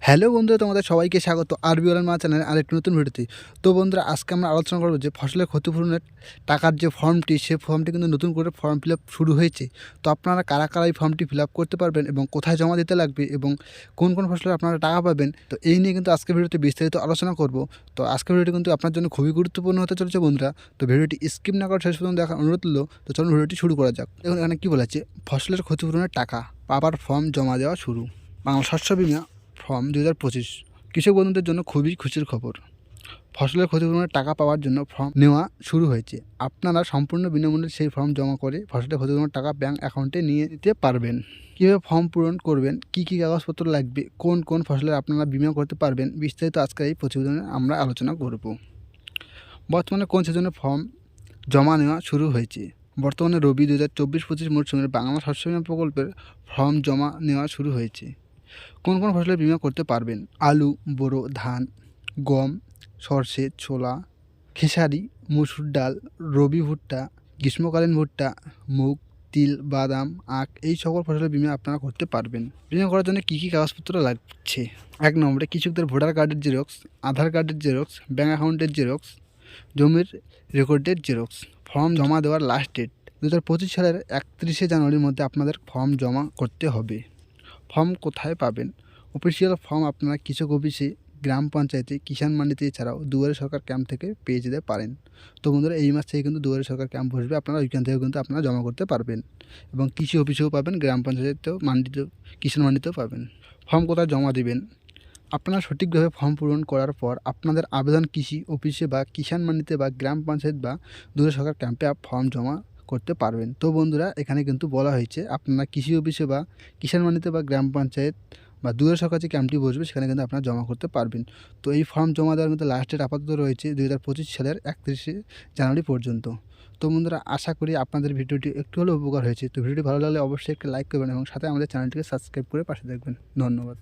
Hello বন্ধুরা, তোমাদের সবাইকে স্বাগত আরবি ওলান মা চ্যানেলের আরেকটি নতুন ভিডিওতে। তো বন্ধুরা, আজকে আমরা আলোচনা করব যে ফসলের ক্ষতিপূরণের টাকার যে ফর্মটি, সেই ফর্মটি কিন্তু নতুন করে ফর্ম ফিল আপ শুরু হয়েছে। তো আপনারা কারা কারা এই ফর্মটি ফিল আপ করতে পারবেন এবং কোথায় জমা দিতে লাগবে এবং কোন কোন ফসলের আপনারা টাকা পাবেন, তো এই নিয়ে কিন্তু আজকের ভিডিওতে বিস্তারিত আলোচনা করব। তো আজকের ভিডিওটি কিন্তু আপনার জন্য খুবই গুরুত্বপূর্ণ হতে চলেছে বন্ধুরা। তো ভিডিওটি স্কিপ না করে শেষ পর্যন্ত দেখার অনুরোধ হলো। তো চলুন ভিডিওটি শুরু করা যাক। দেখুন এখানে কী বলেছে, ফসলের ক্ষতিপূরণের টাকা পাবার ফর্ম জমা দেওয়া শুরু। বাংলা শস্য বিমা ফর্ম 2025। কৃষক বন্ধুদের জন্য খুবই খুশির খবর। ফসলের ক্ষতিপূরণের টাকা পাওয়ার জন্য ফর্ম নেওয়া শুরু হয়েছে। আপনারা সম্পূর্ণ বিনামূল্যে সেই ফর্ম জমা করে ফসলের ক্ষতিপূরণের টাকা ব্যাংক অ্যাকাউন্টে নিয়ে নিতে পারবেন। কীভাবে ফর্ম পূরণ করবেন, কী কী কাগজপত্র লাগবে, কোন কোন ফসলের আপনারা বিমা করতে পারবেন, বিস্তারিত আজকের এই প্রতিবেদনে আমরা আলোচনা করব। বর্তমানে কোন সিজনের ফর্ম জমা নেওয়া শুরু হয়েছে? বর্তমানে রবি 2024-25 মরশুমের বাংলা শস্য বিমা প্রকল্পের ফর্ম জমা নেওয়া শুরু হয়েছে। কোন কোন ফসলের বিমা করতে পারবেন? আলু, বোরো, ধান, গম, সরষে, ছোলা, খেসারি, মসুর ডাল, রবি ভুট্টা, গ্রীষ্মকালীন ভুট্টা, মুগ, তিল, বাদাম, আখ, এই সকল ফসলের বিমা আপনারা করতে পারবেন। বিমা করার জন্য কী কী কাগজপত্র লাগছে? 1 নম্বরে কৃষকদের ভোটার কার্ডের জেরক্স, আধার কার্ডের জেরক্স, ব্যাঙ্ক অ্যাকাউন্টের জেরক্স, জমির রেকর্ডের জেরক্স। ফর্ম জমা দেওয়ার লাস্ট ডেট 2025 সালের 31শে জানুয়ারির মধ্যে আপনাদের ফর্ম জমা করতে হবে। ফর্ম কোথায় পাবেন? অফিসিয়াল ফর্ম আপনারা কৃষক অফিসে, গ্রাম পঞ্চায়েতে, কিষাণ মান্ডিতে, এছাড়াও দুয়ারে সরকার ক্যাম্প থেকে পেয়ে যেতে পারেন। তো বন্ধুরা, এই মাস থেকে কিন্তু দুয়ারে সরকার ক্যাম্প বসবে, আপনারা ওইখান থেকেও কিন্তু আপনারা জমা করতে পারবেন এবং কৃষি অফিসেও পাবেন, গ্রাম পঞ্চায়েতেও, মান্ডিতেও, কিষাণ মান্ডিতেও পাবেন। ফর্ম কোথায় জমা দেবেন? আপনারা সঠিকভাবে ফর্ম পূরণ করার পর আপনাদের আবেদন কৃষি অফিসে বা কিষাণ মান্ডিতে বা গ্রাম পঞ্চায়েত বা দুয়ারে সরকার ক্যাম্পে ফর্ম জমা করতে পারবেন। তো বন্ধুরা, এখানে কিন্তু বলা হয়েছে আপনারা কৃষি অফিসে বা কিষাণ মান্ডিতে বা গ্রাম পঞ্চায়েত বা দুয়ারে সরকার যে ক্যাম্পটি বসবে সেখানে কিন্তু আপনারা জমা করতে পারবেন। তো এই ফর্ম জমা দেওয়ার কিন্তু লাস্ট ডেট আপাতত রয়েছে 2025 সালের 31শে জানুয়ারি পর্যন্ত। তো বন্ধুরা, আশা করি আপনাদের ভিডিওটি একটু হলেও উপকার হয়েছে। তো ভিডিওটি ভালো লাগলে অবশ্যই একটা লাইক করবেন এবং সাথে আমাদের চ্যানেলটিকে সাবস্ক্রাইব করে পাশে দেখবেন। ধন্যবাদ।